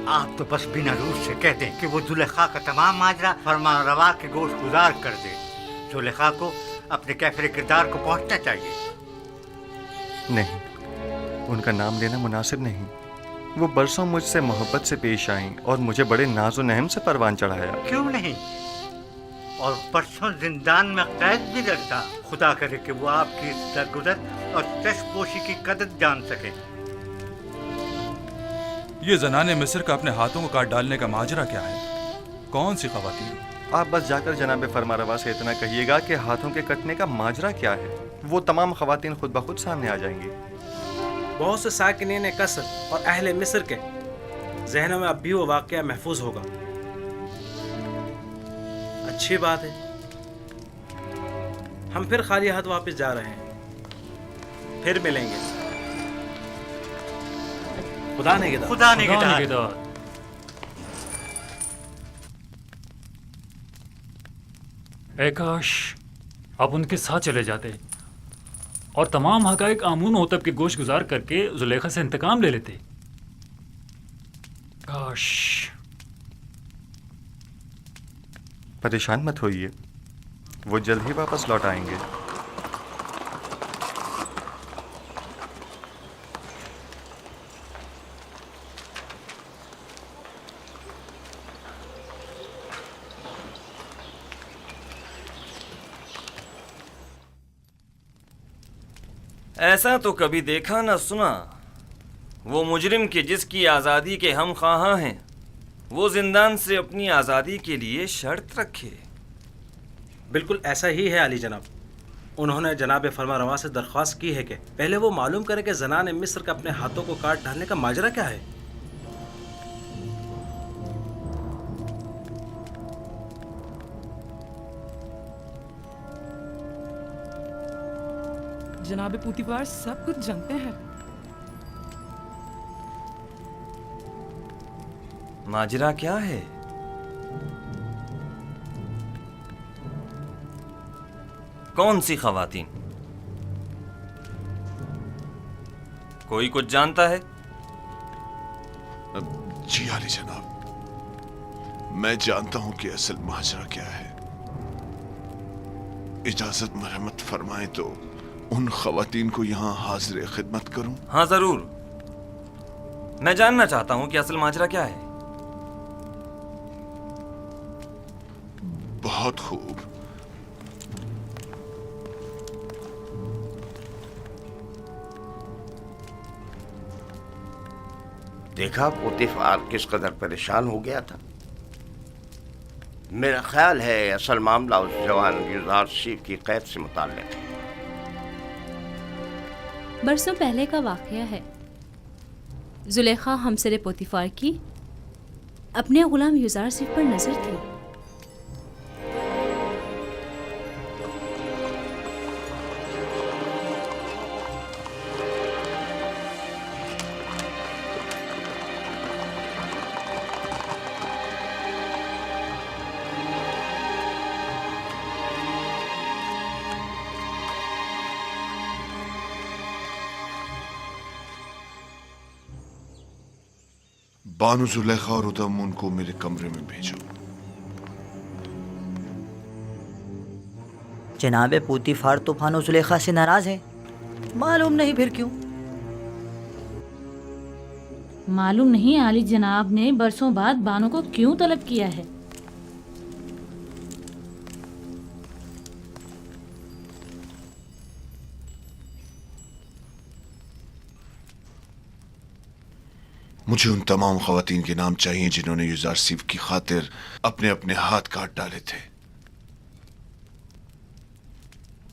आप तो बस बिना रूस से कह दें कि वो जुलेखा का तमाम माजरा फरमा रवा के गोश गुजार कर दे। जुलेखा को अपने कैफरे किरदार को पहुंचना चाहिए। नहीं, उनका नाम लेना मुनासिब नहीं। वो बरसों मुझसे मोहब्बत से पेश आईं और मुझे बड़े नाज़ो नहम से परवान चढ़ाया। क्यों नहीं? और बरसों जिंदान में कैद भी रखता। खुदा करे कि वो आपकी दरगुजर और चश्मपोशी की कदर जान सके। ये जनाने मिस्र का अपने हाथों को काट डालने का माजरा क्या है? कौन सी खवातीन? आप बस जाकर जनाब फरमारवा से इतना कहिएगा कि हाथों के कटने का माजरा क्या है। वो तमाम खवातीन खुद ब खुद सामने आ जाएंगी। बहुत से साकिनीन कसर और अहले मिस्र के जहनों में अब भी वो वाक़या महफूज होगा। अच्छी बात है, हम फिर खाली हाथ वापस जा रहे हैं। फिर मिलेंगे। खुदा निगहदार। खुदा निगहदार। ऐ काश आप उनके साथ चले जाते और तमाम हकाइक आमून होतब के गोश गुजार करके जुलेखा से इंतकाम ले लेते। काश। परेशान मत होइए, वो जल्द ही वापस लौट आएंगे। ऐसा तो कभी देखा न सुना। वो मुजरिम के जिसकी आज़ादी के हम ख्वाहां हैं, वो जिंदान से अपनी आज़ादी के लिए शर्त रखे। बिल्कुल ऐसा ही है अली जनाब। उन्होंने जनाब फरमारवा से दरख्वास्त की है कि पहले वो मालूम करे कि ज़नाने मिस्र का अपने हाथों को काट डालने का माजरा क्या है। जनाब पूतीफार सब कुछ जानते हैं। माजरा क्या है? कौन सी खवातीन? कोई कुछ जानता है? जी आली जनाब, मैं जानता हूं कि असल माजरा क्या है। इजाजत मरहमत फरमाएं तो उन खवातीन को यहाँ हाजिर खिदमत करूं? हाँ जरूर, मैं जानना चाहता हूं कि असल माजरा क्या है। बहुत खूब। देखा पोतीफार किस कदर परेशान हो गया था। मेरा ख्याल है असल मामला उस जवान युजारसीफ की कैद से मुताल्लिक है। बरसों पहले का वाक़या है। जुलेखा हमसरे पोतीफार की अपने गुलाम युजारसीफ पर नजर थी। बानु जुलेखा और उदम उनको मेरे कमरे में भेजो। जनाब पूतीफार तो बानु जुलेखा से नाराज है। मालूम नहीं फिर क्यों। मालूम नहीं आली जनाब ने बरसों बाद बानो को क्यों तलब किया है। मुझे उन तमाम खवातीन के नाम चाहिए जिन्होंने युजारसीफ की खातिर अपने अपने हाथ काट डाले थे।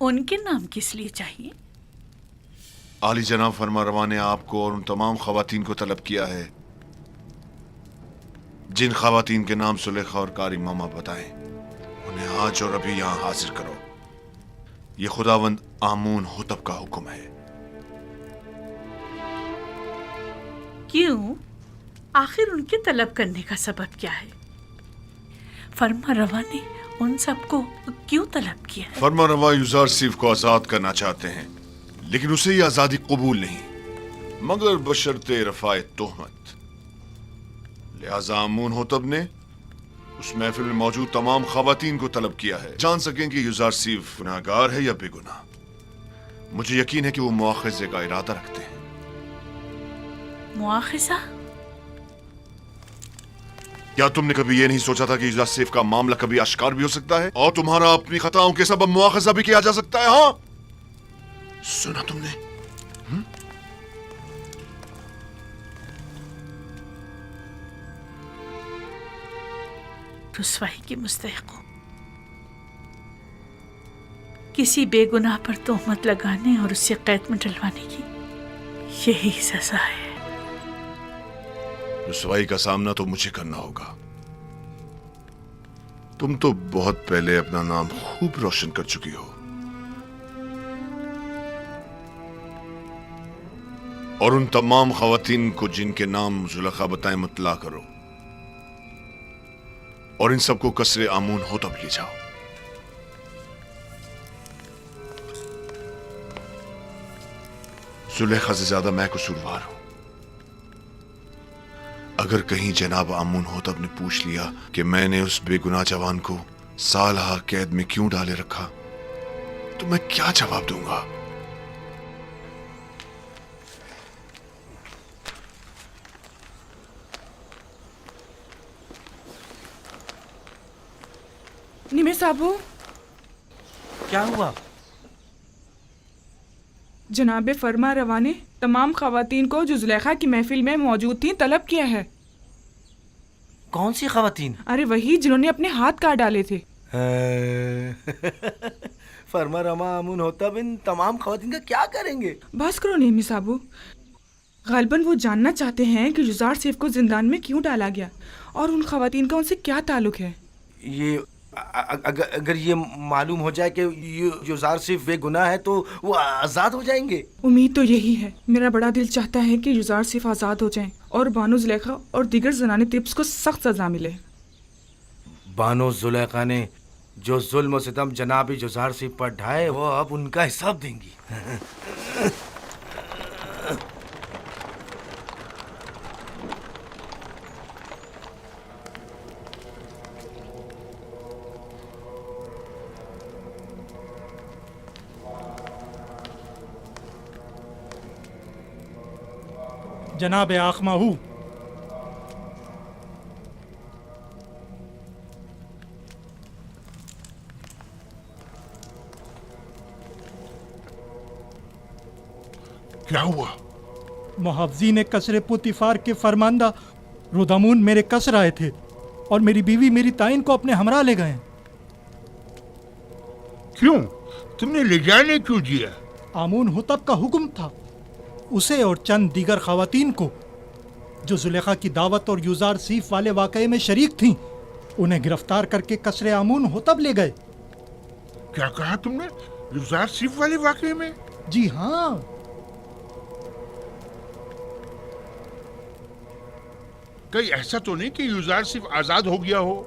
उनके नाम किस लिए चाहिए? आली जनाब फरमारवा ने आपको और उन तमाम खवातीन को तलब किया है जिन खवातीन के नाम सुलेखा और कारी मामा बताएं। उन्हें आज और अभी यहां हाजिर करो। ये खुदावंद आमून हुतब का हुक्म है। क्यों? आखिर उनके तलब करने का सबब क्या है? फरमारवा ने उन सबको क्यों तलब किया है? फरमारवा युजारसीफ को आजाद करना चाहते हैं, लेकिन उसे ये आजादी कबूल नहीं, मगर बशर्ते रफाए तोहमत। लिहाजा आमून होतब ने उस महफिल में मौजूद तमाम खवातीन को तलब किया है, जान सकें कि युजारसीफ गुनाहगार है या बेगुनाह। मुझे यकीन है कि वो मुआखजे का इरादा रखते हैं। मुआखजा? क्या तुमने कभी ये नहीं सोचा था कि युजारसीफ का मामला कभी आश्कार भी हो सकता है और तुम्हारा अपनी खताओं के सबब मुआखजा भी किया जा सकता है? हाँ, सुना तुमने? रुसवाई की मुस्तहिक हो। किसी बेगुनाह पर तोहमत लगाने और उससे कैद में डलवाने की यही सजा है। रुसवाई का सामना तो मुझे करना होगा। तुम तो बहुत पहले अपना नाम खूब रोशन कर चुकी हो और उन तमाम खवातीन को जिनके नाम जुलेखा बताएं मुतला करो और इन सबको कसरे आमून होतब ले जाओ। जुलेखा से ज्यादा मैं कसूरवार हूं। अगर कहीं जनाब आमून होतब ने पूछ लिया कि मैंने उस बेगुनाह जवान को सालहा कैद में क्यों डाले रखा, तो मैं क्या जवाब दूंगा? निमे साहबू, क्या हुआ? जनाब फरमा रवा ने तमाम खवातीन को जो जुलेखा की महफिल में मौजूद थी तलब किया है। कौन सी खवातीन? अरे वही जिन्होंने अपने हाथ काट डाले थे। फरमा रमा आमून होतब इन तमाम खवातीन का क्या करेंगे? बस करो नेमी साहबू, गालबन वो जानना चाहते हैं कि युजार सेफ को जिंदान में क्यों डाला गया और उन खवातीन का उनसे क्या ताल्लुक है। ये अगर ये मालूम हो जाए कि युजार सिर्फ बेगुनाह है तो वो आज़ाद हो जाएंगे। उम्मीद तो यही है। मेरा बड़ा दिल चाहता है कि युजार सिर्फ आज़ाद हो जाएं और बानो जुलेखा और दीगर जनाने तिब्स को सख्त सजा मिले। बानो जुलेखा ने जो जुल्म और सितम जनाब युजार सिर्फ पर ढाए वो अब उनका हिसाब देंगी। जनाब आखमाहू, क्या हुआ? मुहावजी ने कसरे पुतिफार के फरमांदा रुदामून मेरे कसर आए थे और मेरी बीवी मेरी ताइन को अपने हमरा ले गए। क्यों? तुमने ले जाने क्यों दिया? आमून हुतब का हुक्म था। उसे और चंद दीगर खवातीन को जो जुलेखा की दावत और युजार सीफ वाले वाकये में शरीक थीं, उन्हें गिरफ्तार करके कसरे आमून होतब ले गए। क्या कहा तुमने? युजार सीफ वाले वाकये में? जी हाँ। कहीं ऐसा तो नहीं कि युजार सिर्फ आजाद हो गया हो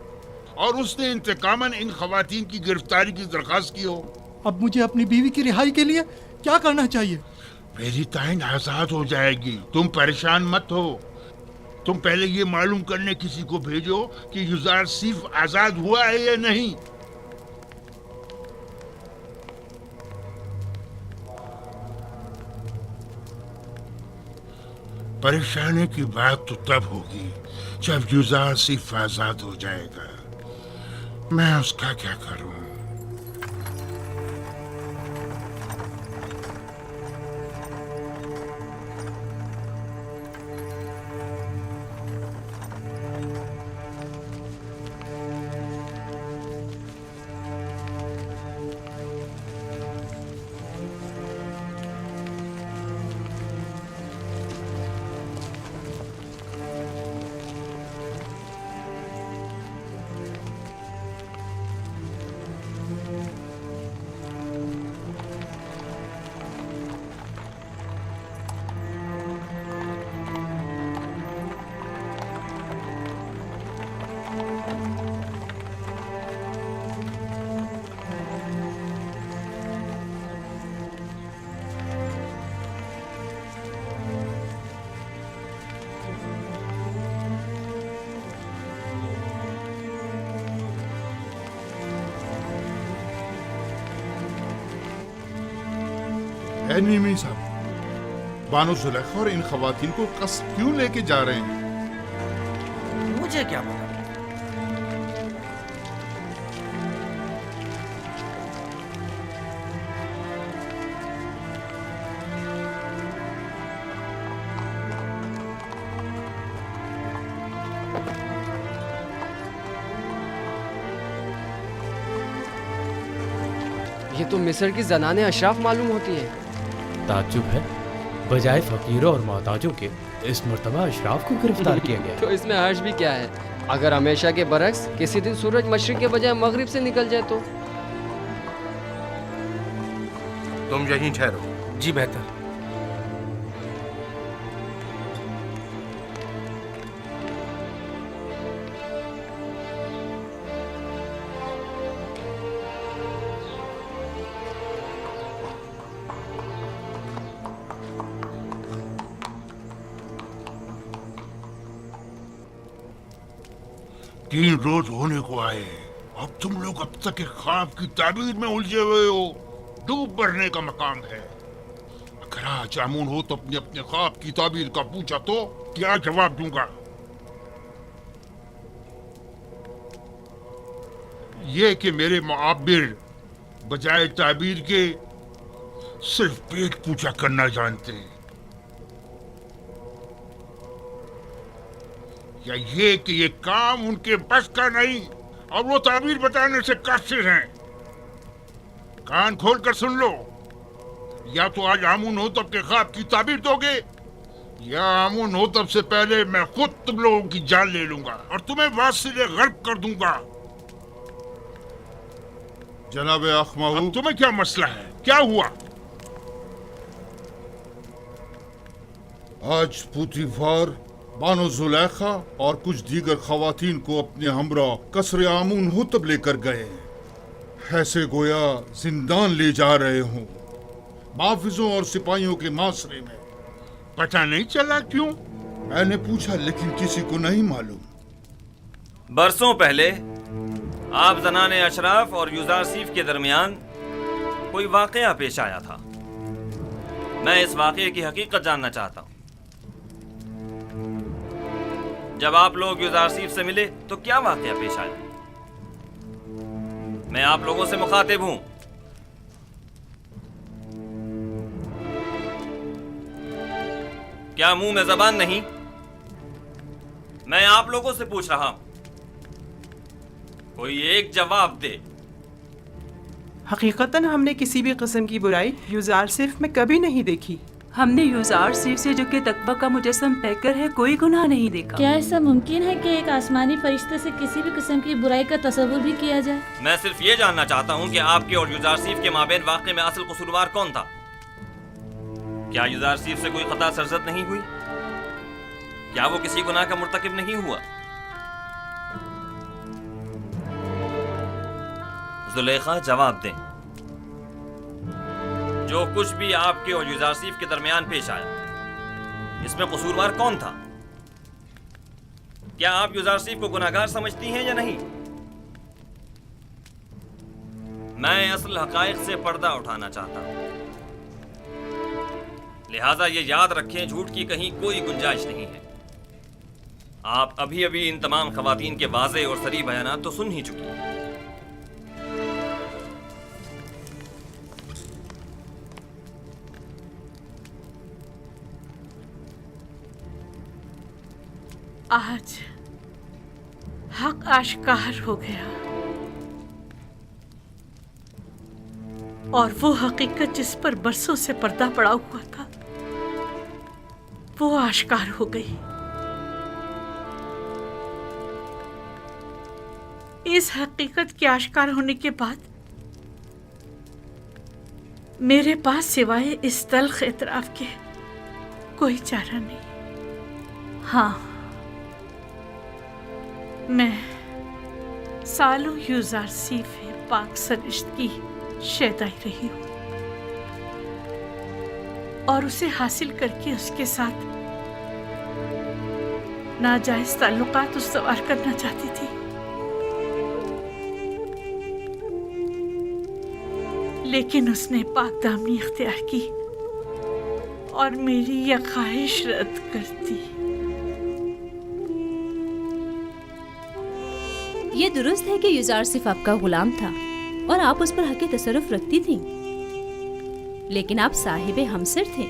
और उसने इंतकामन इन खवातीन की गिरफ्तारी की दरखास्त की हो? अब मुझे अपनी बीवी की रिहाई के लिए क्या करना चाहिए? मेरी ताइन आजाद हो जाएगी, तुम परेशान मत हो। तुम पहले ये मालूम करने किसी को भेजो कि युजार सिर्फ आजाद हुआ है या नहीं। परेशानी की बात तो तब होगी जब युजार सिर्फ आजाद हो जाएगा। मैं उसका क्या करूं? है नीमी साहब, बानो जुलेखा और इन खवातीन को कस्ब क्यों लेके जा रहे हैं? मुझे क्या पता। ये तो मिस्र की जनाने अशराफ मालूम होती हैं। ताज्जुब है, बजाय फकीरों और मोहताजों के इस मर्तबा अशराफ को गिरफ्तार किया गया। तो इसमें हर्ज भी क्या है? अगर हमेशा के बरक्स किसी दिन सूरज मशरिक के बजाय मगरिब से निकल जाए तो? तुम यहीं ठहरो। जी बेहतर। तीन रोज होने को आए, अब तुम लोग अब तक एक ख्वाब की ताबीर में उलझे हुए हो। डूब मरने का मकाम है। अगर आज आमून हो तो अपने अपने ख्वाब की ताबीर का पूछा तो क्या जवाब दूंगा? ये कि मेरे मुआब्बिर बजाय ताबीर के सिर्फ पेट पूजा करना जानते हैं, या ये कि ये काम उनके बस का नहीं और वो ताबीर बताने से कासिर हैं। कान खोल कर सुन लो, या तो आज आमून हो तब के ख्वाब की ताबीर दोगे, या आमून हो तब से पहले मैं खुद तुम लोगों की जान ले लूंगा और तुम्हें वासिले गर्क कर दूंगा। जनाब अखमाहू, तुम्हें क्या मसला है? क्या हुआ? आज पुतिफार बानो जुलेखा और कुछ दीगर खवातीन को अपने हमरा कसर आमून हुतब लेकर गए, ऐसे गोया जिंदान ले जा रहे हों, माफिजों और सिपाहियों के मासरे में। पता नहीं चला क्यों? मैंने पूछा लेकिन किसी को नहीं मालूम। बरसों पहले आप जनाने अशराफ और युजारसीफ के दरमियान कोई वाकया पेश आया था। मैं इस वाकये की हकीकत जानना चाहता हूं। जब आप लोग युजारसीफ से मिले तो क्या वाकया पेश आया? मैं आप लोगों से मुखातिब हूं। क्या मुंह में जबान नहीं? मैं आप लोगों से पूछ रहा हूं, कोई एक जवाब दे। हकीकतन हमने किसी भी किस्म की बुराई युजारसीफ में कभी नहीं देखी। हमने युजारसीफ से जो कि तकवा का मुजस्सम पैकर है कोई गुनाह नहीं देखा। क्या ऐसा मुमकिन है कि एक आसमानी फरिश्ते से किसी भी किस्म की बुराई का तस्वुर भी किया जाए? मैं सिर्फ ये जानना चाहता हूं कि आपके और युजारसीफ के माबेन वाक़े में असल कसूरवार कौन था? क्या युजारसीफ से कोई खता सरजद नहीं हुई? क्या वो किसी गुनाह का मुर्तकिब नहीं हुआ? जुलेखा जवाब दें। जो कुछ भी आपके और युजारसीफ के दरमियान पेश आया, इसमें कसूरवार कौन था? क्या आप युजारसीफ को गुनाहगार समझती हैं या नहीं? मैं असल हकायक से पर्दा उठाना चाहता हूं, लिहाजा ये याद रखें, झूठ की कहीं कोई गुंजाइश नहीं है। आप अभी अभी इन तमाम खवातीन के वाज़े और सरी बयानात तो सुन ही चुकी हैं। आज हक आश्कार हो गया और वो हकीकत जिस पर बरसों से पर्दा पड़ा हुआ था वो आश्कार हो गई। इस हकीकत के आश्कार होने के बाद मेरे पास सिवाय इस तल्ख इतराफ के कोई चारा नहीं। हाँ, मैं सालों युजारसीफ पाक सरिश्त की शैदाई रही हूँ और उसे हासिल करके उसके साथ नाजायज ताल्लुकात उस्तवार करना चाहती थी, लेकिन उसने पाक दामनी इख्तियार की और मेरी यह ख्वाहिश रद्द करती। ये दुरुस्त है कि युजार सिर्फ आपका गुलाम था और आप उस पर हक तसर्रुफ रखती थीं। लेकिन आप साहिबे हमसर थे,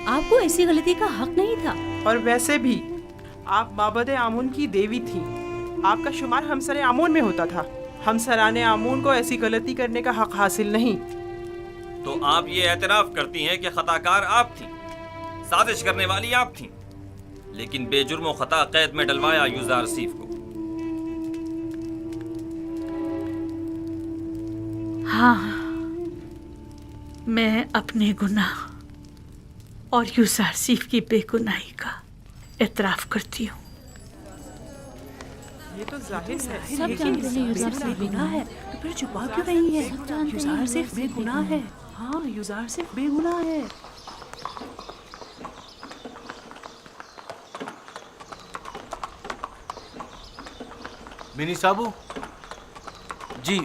आपको ऐसी गलती का हक नहीं था। और वैसे भी आप माबद आमून की देवी थीं। आपका शुमार हमसर आमून में होता था। हमसराने आमून को ऐसी गलती करने का हक हासिल नहीं। तो आप ये एतराफ करती हैं कि खताकार आप थीं, साजिश करने वाली आप थीं, लेकिन बेजुर्म खता कैद में डलवाया युजार सीफ को। हाँ, मैं अपने गुनाह और युजार सीफ की बेगुनाही का एतराफ करती हूँ। ये तो जाहिर है, सब जानते हैं युजार सिर्फ बेगुनाह है, तो फिर छुपा क्यों रही है? युजार सिर्फ बेगुनाह है। हाँ, युजार सिर्फ बेगुनाह है। मिनी साबू जी,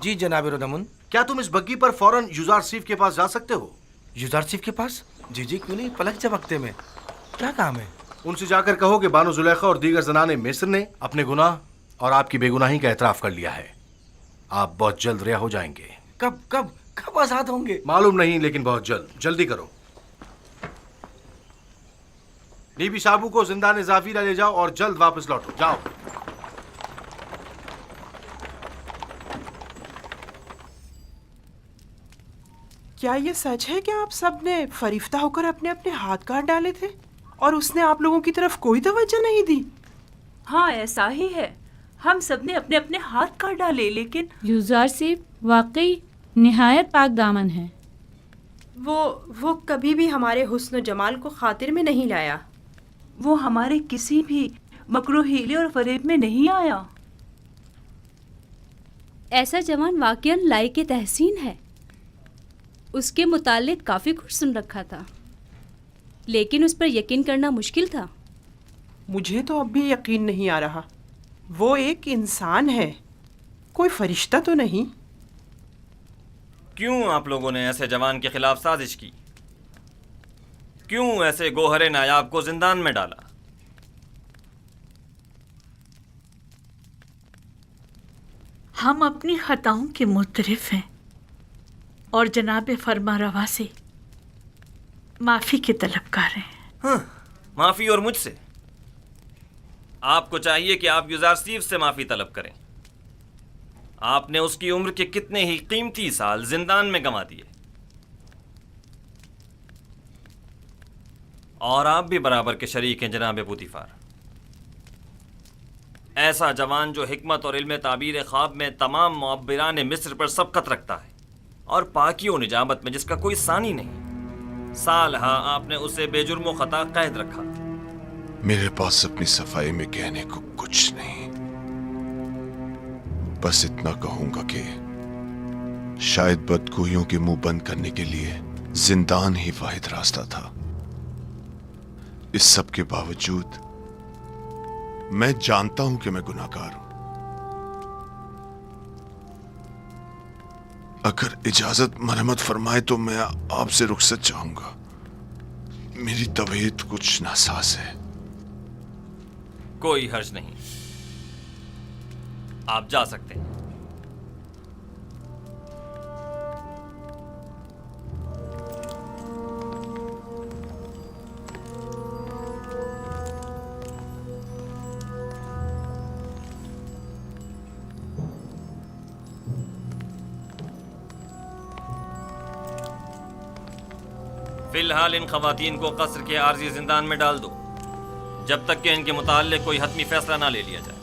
जी जनाब रोदमुन, क्या तुम इस बग्गी पर फौरन युजार सीफ के पास जा सकते हो? युजार सीफ के पास? जी जी, क्यों नहीं, पलक झपकते में। क्या काम है? उनसे जाकर कहो कि बानो जुलेखा और दीगर जनाने मिस्र ने अपने गुनाह और आपकी बेगुनाही का एतराफ कर लिया है। आप बहुत जल्द रिहा हो जाएंगे। कब कब कब आजाद होंगे? मालूम नहीं, लेकिन बहुत जल्द। जल्दी करो। नीबी साबू को जिंदान जाफिरा ले जाओ और जल्द वापस लौटो। जाओ। क्या ये सच है कि आप सब ने फरिफ्ता होकर अपने अपने हाथ काट डाले थे और उसने आप लोगों की तरफ कोई तवज्जो नहीं दी? हाँ, ऐसा ही है। हम सब ने अपने अपने हाथ काट डाले, लेकिन युजार सिर्फ वाकई निहायत पाक दामन है। वो कभी भी हमारे हुस्न जमाल को खातिर में नहीं लाया। वो हमारे किसी भी मकरू हीले और फरेब में नहीं आया। ऐसा जवान वाकईन लायक तहसीन है। उसके मुतालिक काफ़ी कुछ सुन रखा था, लेकिन उस पर यकीन करना मुश्किल था। मुझे तो अब भी यकीन नहीं आ रहा। वो एक इंसान है, कोई फरिश्ता तो नहीं। क्यों आप लोगों ने ऐसे जवान के खिलाफ साजिश की? क्यों ऐसे गोहरे नायाब को जिंदान में डाला? हम अपनी खताओं के मुतरिफ हैं और जनाब फरमा रवा से माफ़ी के तलबगार हैं। हाँ, माफ़ी और मुझसे? आपको चाहिए कि आप युजार सीफ से माफ़ी तलब करें। आपने उसकी उम्र के कितने ही कीमती साल जिंदान में गंवा दिए, और आप भी बराबर के शरीक हैं जनाब पुतिफार। ऐसा जवान जो हिकमत और इल्म ताबीर ख्वाब में तमाम मुअब्बिरान मिस्र पर सबकत रखता है और पाकी और निजामत में जिसका कोई सानी नहीं, सालहा आपने उसे बेजुर्म खता कैद रखा। मेरे पास अपनी सफाई में कहने को कुछ नहीं, बस इतना कहूंगा कि शायद बदगोइयों के मुंह बंद करने के लिए जिंदान ही वाहिद रास्ता था। इस सब के बावजूद मैं जानता हूं कि मैं गुनाहगार हूं। अगर इजाजत मरहमत फरमाए तो मैं आपसे रुखसत चाहूंगा। मेरी तबीयत कुछ नासाज है। कोई हर्ज नहीं, आप जा सकते हैं। फिलहाल इन खवातीन को कसर के आर्जी जिंदान में डाल दो, जब तक कि इनके मुताल्लिक कोई हतमी फैसला ना ले लिया जाए।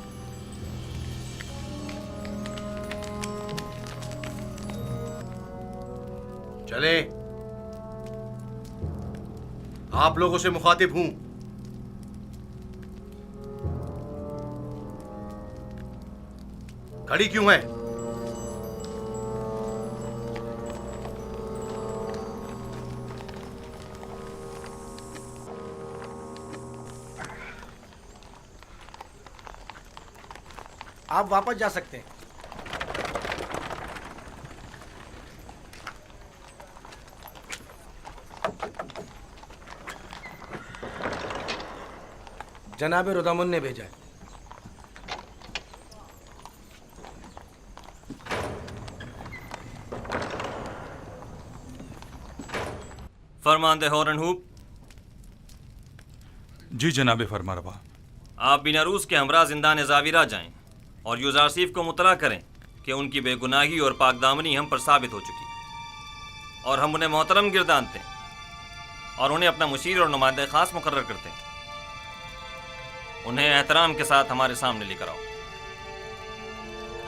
चले, आप लोगों से मुखातिब हूं। खड़ी क्यों है? आप वापस जा सकते हैं। जनाब रुदमुन ने भेजा है। फरमानदे हॉर्नहूप। जी जनाब फरमारवा। आप बिना रूस के हमरा जिंदान ज़ाविरा जाएं और यूज़ारसीफ को मुतला करें कि उनकी बेगुनाही और पाकदामनी हम पर साबित हो चुकी और हम उन्हें मोहतरम गिरदानते हैं और उन्हें अपना मुशीर और नुमाइंदा ख़ास मुकर्रर करते हैं। उन्हें एहतराम के साथ हमारे सामने लेकर आओ।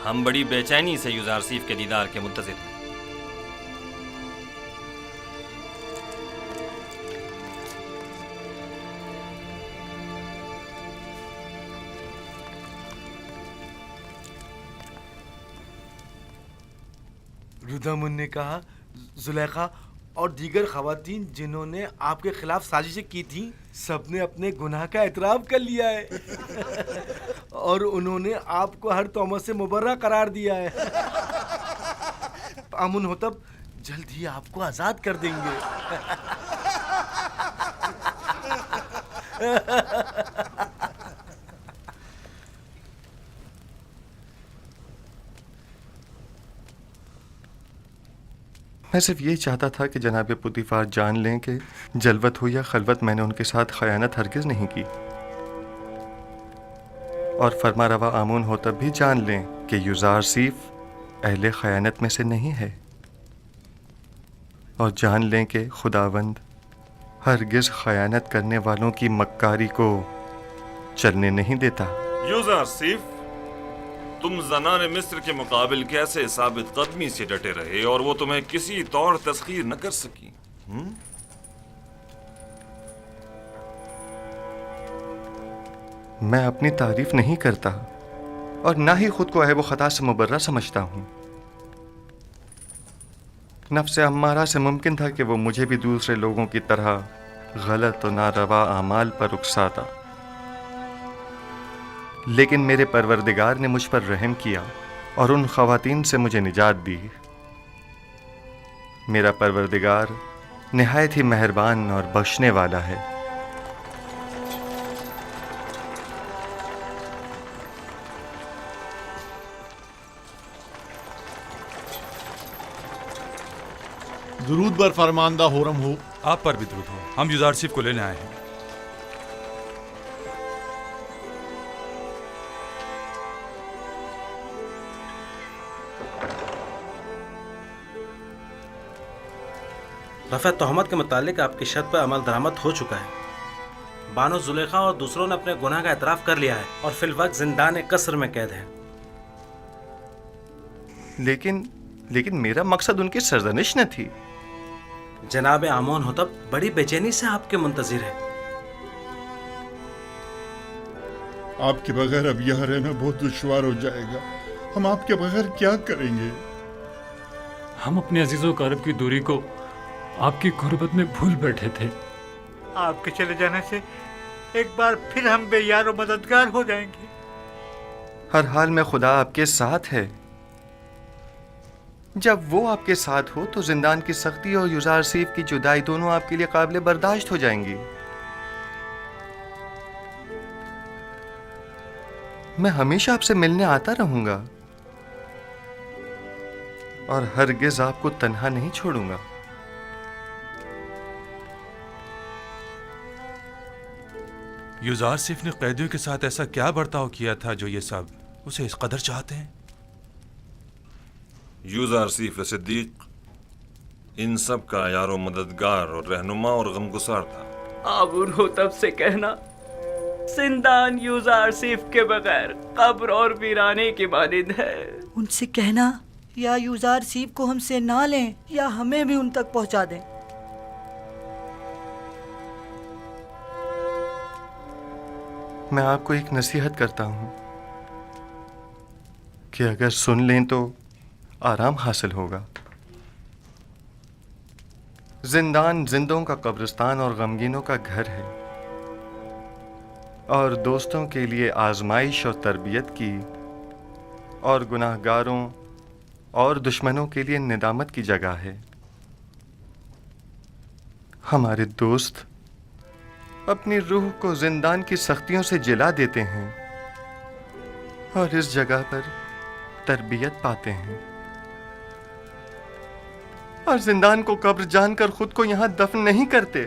हम बड़ी बेचैनी से यूज़ारसीफ के दीदार के मुंतज़िर हैं। रुदमुन ने कहा जुलेखा और दीगर खवातीन जिन्होंने आपके खिलाफ साजिशें की थी सबने अपने गुनाह का एतराफ़ कर लिया है और उन्होंने आपको हर तोहमत से मुबर्रा करार दिया है। अमुन होतब जल्द ही आपको आज़ाद कर देंगे। मैं सिर्फ ये चाहता था कि जनाब पुतीफार जान लें कि जलवत हो या खलवत मैंने उनके साथ खयानत हरगिज़ नहीं की, और फरमा रवा आमून हो तब भी जान लें कि यूज़ारसीफ अहले खयानत में से नहीं है, और जान लें कि खुदावंद हरगिज़ खयानत करने वालों की मक्कारी को चलने नहीं देता। यूज़ारसीफ, तुम ज़नाने मिस्र के मुकाबिल कैसे साबित कदमी से डटे रहे और वो तुम्हें किसी तौर तस्खीर न कर सकी? मैं अपनी तारीफ नहीं करता और ना ही खुद को ऐब खता से मुबर्रा समझता हूँ। नफ्स अम्मारा से मुमकिन था कि वो मुझे भी दूसरे लोगों की तरह गलत और नारवा आमाल पर उकसाता, लेकिन मेरे परवरदिगार ने मुझ पर रहम किया और उन ख़वातीन से मुझे निजात दी। मेरा परवरदिगार निहायत ही मेहरबान और बख्शने वाला है। दुरूद बर फरमानदा होरम हो। आप पर भी दुरूद हो। हम यूज़ारसीफ को लेने आए हैं। रफ़ा तोहमत के मुतालिक आपकी शर्त पर अमल दरामद हो चुका है। बानो जुलेखा और दूसरों ने अपने गुनाह का एतराफ़ कर लिया है और फिलवक्त जिंदान कसर में कैद है। लेकिन मेरा मकसद उनकी सरजनिश न थी। जनाब आमोन होतब बड़ी बेचैनी से आपके मुंतज़िर है। आपके बगैर अब यहाँ रहना बहुत दुश्वार हो जाएगा। हम आपके बगैर क्या करेंगे? हम अपने अजीज़ों क़रीब की दूरी को आपकी गुर्बत में भूल बैठे थे। आपके चले जाने से एक बार फिर हम बेयार और मददगार हो जाएंगे। हर हाल में खुदा आपके साथ है। जब वो आपके साथ हो तो जिंदान की सख्ती और यूज़ारसीफ की जुदाई दोनों आपके लिए काबिल बर्दाश्त हो जाएंगी। मैं हमेशा आपसे मिलने आता रहूंगा और हरगिज आपको तन्हा नहीं छोड़ूंगा। यूज़ारसीफ ने कैदियों के साथ ऐसा क्या बर्ताव किया था जो ये सब उसे इस कदर चाहते हैं? यूज़ारसीफ सिद्दीक इन सब का यारो मददगार और रहनुमा और गमगुसार था। आबून हो तब से कहना जिंदान यूज़ारसीफ के बगैर कब्र और वीराने की मानिंद है। उनसे कहना या यूज़ारसीफ को हमसे ना लें या हमें भी उन तक पहुंचा दें। मैं आपको एक नसीहत करता हूं कि अगर सुन लें तो आराम हासिल होगा। जिंदान जिंदों का कब्रिस्तान और गमगीनों का घर है और दोस्तों के लिए आजमाइश और तरबियत की और गुनाहगारों और दुश्मनों के लिए निदामत की जगह है। हमारे दोस्त अपनी रूह को जिंदान की सख्तियों से जिला देते हैं और इस जगह पर तरबियत पाते हैं, और जिंदान को कब्र जानकर खुद को यहां दफन नहीं करते।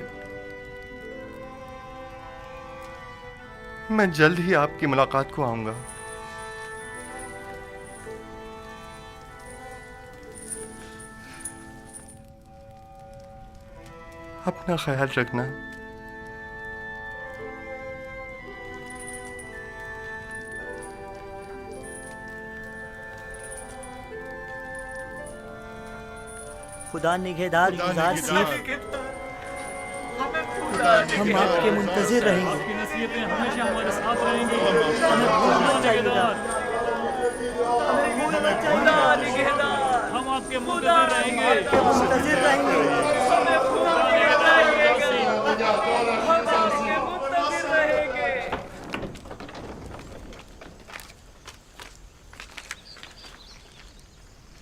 मैं जल्द ही आपकी मुलाकात को आऊंगा। अपना ख्याल रखना। खुदा निगहदार युजार सीफ, हम आपके मुंतजिर रहेंगे। आपकी नसीहतें हमेशा हमारे साथ रहेंगी। हमें भूलना चाहिए। खुदा निगहदार, हम आपके मुंतजिर रहेंगे। मुंतजिर रहेंगे। हमें भूल के जाइएगा, हम आपके मुंतजिर रहेंगे।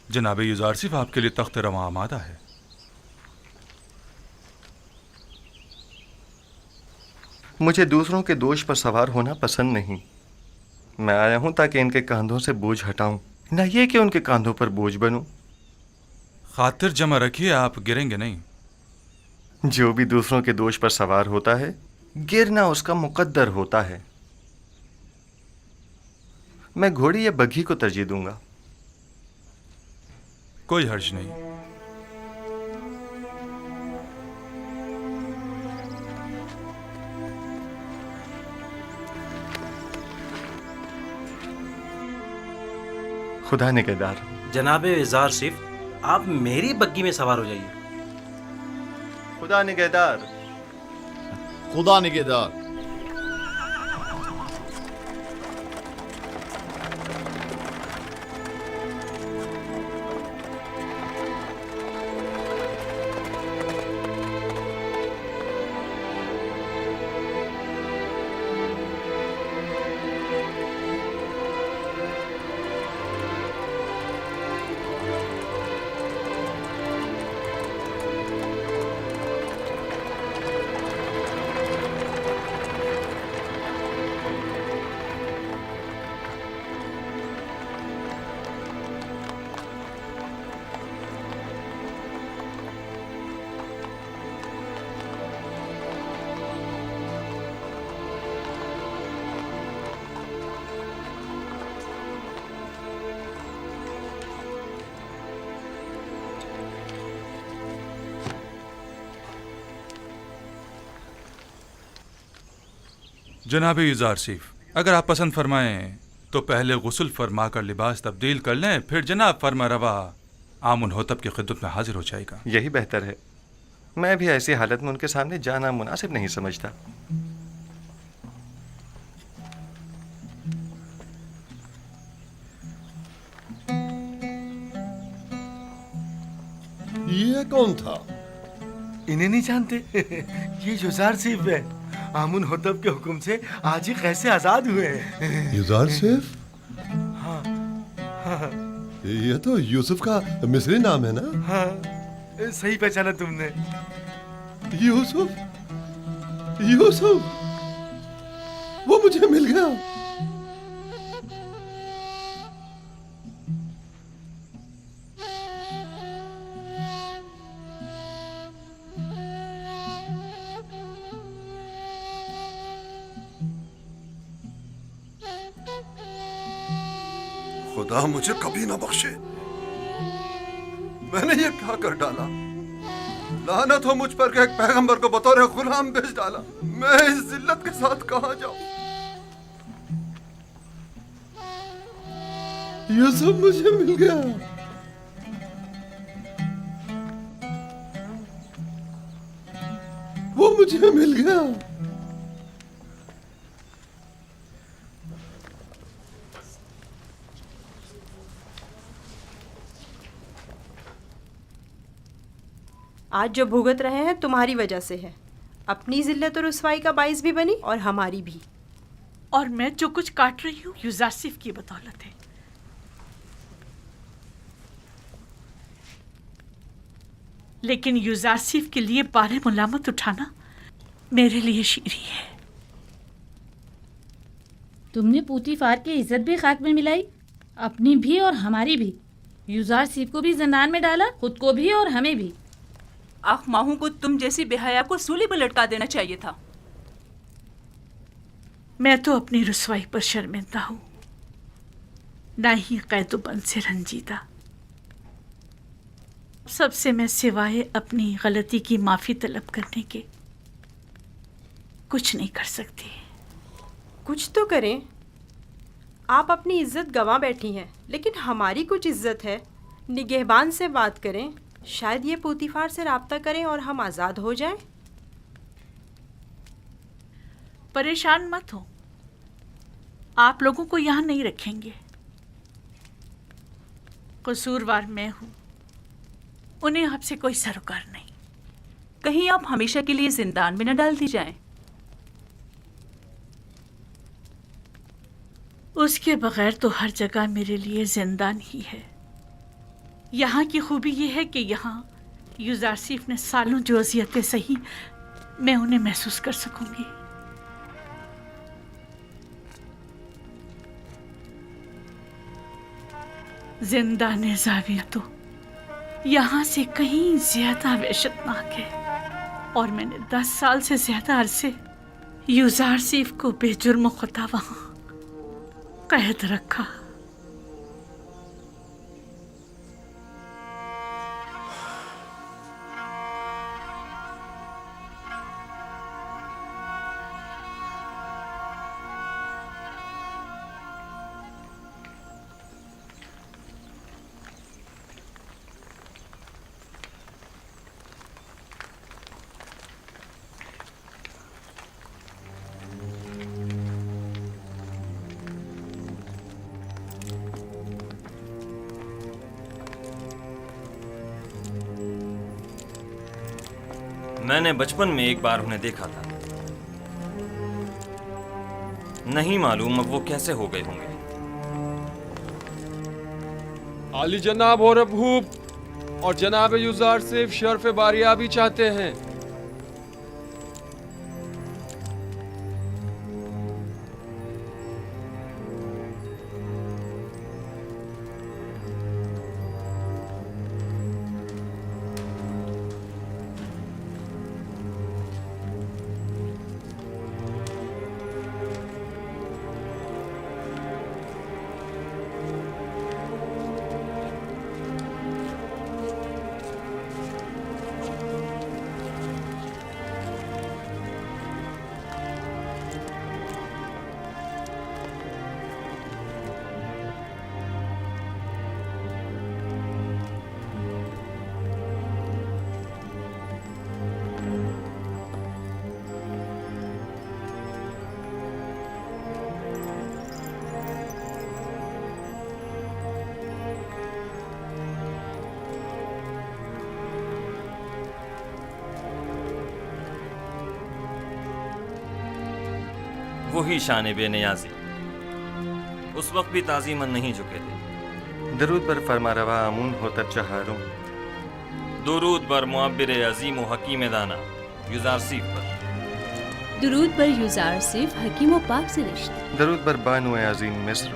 जनाब युजारसिफ, आपके लिए तख्त रवां आमादा है। मुझे दूसरों के दोष पर सवार होना पसंद नहीं। मैं आया हूं ताकि इनके कांधों से बोझ हटाऊं, न ये कि उनके कांधों पर बोझ बनूं। खातिर जमा रखिए, आप गिरेंगे नहीं। जो भी दूसरों के दोष पर सवार होता है, गिरना उसका मुकद्दर होता है। मैं घोड़ी या बग्घी को तरजीह दूंगा। कोई हर्ज नहीं। खुदा निगहदार। जनाब इजार सिफ, आप मेरी बग्गी में सवार हो जाइए। खुदा निगहदार। खुदा निगहदार। जनाब युजारसिफ, अगर आप पसंद फरमाएं तो पहले गुस्ल फरमा कर लिबास तब्दील कर लें, फिर जनाब फरमा रवा आमुन होतब की खिदमत में हाजिर हो जाएगा। यही बेहतर है। मैं भी ऐसी हालत में उनके सामने जाना मुनासिब नहीं समझता। ये कौन था? इन्हें नहीं जानते? ये युजार सिफ है। आमुन होतब के हुक्म से आज ही कैसे आजाद हुए हैं। युजार सिफ? हाँ, हाँ। ये तो यूसुफ का मिस्री नाम है ना? हाँ, सही पहचाना तुमने। यूसुफ, यूसुफ, वो मुझे मिल गया। खुदा मुझे कभी ना बख्शे। मैंने ये क्या कर डाला? लानत हो मुझ पर कि एक पैगंबर को बतौर गुलाम भेज डाला। मैं इस जिल्लत के साथ कहां जाऊं? ये सब मुझे मिल गया। वो मुझे मिल गया। आज जो भुगत रहे हैं तुम्हारी वजह से है। अपनी जिल्लत और रुसवाई का बाइस भी बनी और हमारी भी। और मैं जो कुछ काट रही हूँ युजारसिफ की बदौलत है। लेकिन युजारसिफ के लिए बारे मुलामत उठाना मेरे लिए शीरी है। तुमने पूतीफार की इज्जत भी खाक में मिलाई, अपनी भी और हमारी भी। यूजारसीफ को भी जिंदान में डाला, खुद को भी और हमें भी। आख माहू को तुम जैसी बेहया को सूली पर लटका देना चाहिए था। मैं तो अपनी रुसवाई पर शर्मिंदा हूँ, ना ही कैदुबंद से रंजीदा। सबसे मैं सिवाय अपनी गलती की माफी तलब करने के कुछ नहीं कर सकती। कुछ तो करें। आप अपनी इज्जत गंवा बैठी हैं, लेकिन हमारी कुछ इज्जत है। निगहबान से बात करें, शायद ये पूतीफार से राब्ता करें और हम आज़ाद हो जाएं। परेशान मत हो, आप लोगों को यहाँ नहीं रखेंगे। कसूरवार मैं हूँ, उन्हें आपसे कोई सरोकार नहीं। कहीं आप हमेशा के लिए जिंदान में न डाल दी जाएं। उसके बगैर तो हर जगह मेरे लिए जिंदान ही है। यहाँ की खूबी ये है कि यहाँ यूजारसीफ ने सालों जो अजियतें सही, मैं उन्हें महसूस कर सकूंगी। जिंदान ज़ाविया तो यहाँ से कहीं ज्यादा वहशतनाक है, और मैंने 10 साल से ज्यादा अरसे यूजारसीफ को बेजुर्म खुदा वहाँ कैद रखा। मैंने बचपन में एक बार उन्हें देखा था। नहीं मालूम अब वो कैसे हो गए होंगे। आली जनाब और अबूब और जनाब यूजारसीफ शर्फ बारियाबी चाहते हैं। वही शान बेनियाजी उस वक्त भी ताज़ीमन नहीं झुके थे। दरूद बर फरमारवा आमून होतर चहारूं। दुरूद बर मुअब्बिर अजीम व हकीम दाना यूजारसीफ पर। दुरूद बर यूजारसीफ हकीम व पाक से रिश्ते। दरूद बर बानो अजीम मिस्र।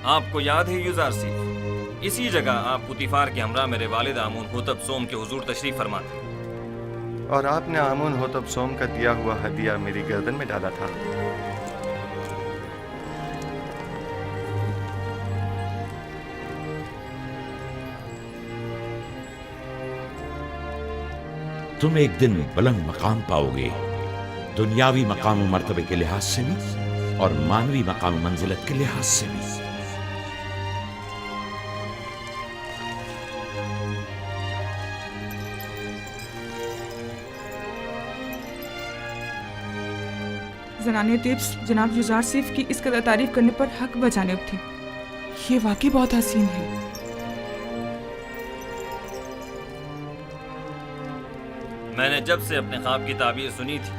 आपको याद है यूजारसीफ, इसी जगह आप पुतीफार के हमरा मेरे वालिद आमून होतब सोम के हुजूर तशरीफ फरमा थे, और आपने आमून होतब सोम का दिया हुआ हदिया मेरी गर्दन में डाला था। तुम एक दिन बुलंद मकाम पाओगे, दुनियावी मकाम मर्तबे के लिहाज से भी और मानवी मकाम मंजिलत के लिहाज से भी। ज़नाने तिब्स जनाब यूजारसीफ की इस कदर तारीफ करने पर हक बजानिब थी। ये वाकई बहुत हसीन है। मैंने जब से अपने ख्वाब की ताबीर सुनी थी,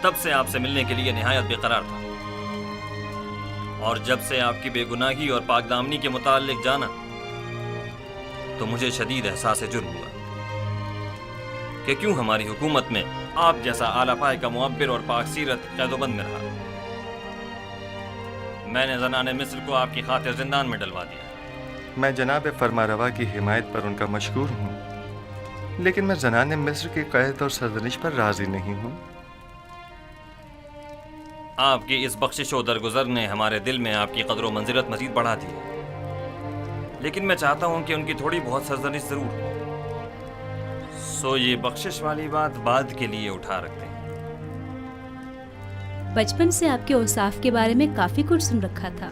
तब से आपसे मिलने के लिए निहायत बेकरार था, और जब से आपकी बेगुनाही और पाकदामनी के मुताल्लिक जाना, तो मुझे शदीद एहसास जुर्म हुआ कि क्यों हमारी हुकूमत में आप जैसा आला पाए का मुअब्बिर और पाकसीरत कैदोबंद में रहा। मैंने ज़नाने मिस्र को आपकी खातिर जिंदान में डलवा दिया। मैं जनाब फरमारवा की हिमायत पर उनका मशकूर हूँ, लेकिन मैं ज़नाने मिस्र की कैद और सरजनिश पर राजी नहीं हूँ। आपकी इस बख्शिश और दरगुजर ने हमारे दिल में आपकी कदर व मंजिलत मजीद बढ़ा दी है, लेकिन मैं चाहता हूँ कि उनकी थोड़ी बहुत सरजनिश ज़रूर हो। सो ये बख्शिश वाली बात बाद के लिए उठा रखते हैं। बचपन से आपके औसाफ के बारे में काफी कुछ सुन रखा था,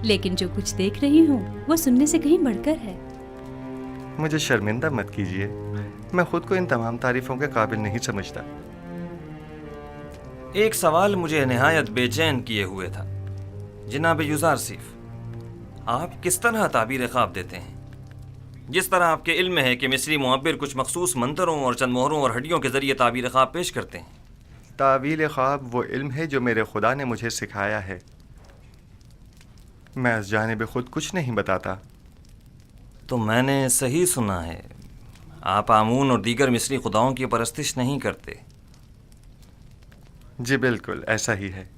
लेकिन जो कुछ देख रही हूँ वो सुनने से कहीं बढ़कर है। मुझे शर्मिंदा मत कीजिए, मैं खुद को इन तमाम तारीफों के काबिल नहीं समझता। एक सवाल मुझे निहायत बेचैन किए हुए था। जनाब युज़ारसीफ, आप किस तरह ताबीर ख्वाब देते हैं? जिस तरह आपके इल्म है कि मिस्री मुअब्बिर कुछ मखसूस मंतरों और चंद मोहरों और हड्डियों के जरिए ताबीर ख्वाब पेश करते हैं। तावील ख्वाब वो इल्म है जो मेरे खुदा ने मुझे सिखाया है। मैं इस जानिब खुद कुछ नहीं बताता। तो मैंने सही सुना है, आप आमून और दीगर मिस्री खुदाओं की परस्तिश नहीं करते? जी बिल्कुल ऐसा ही है।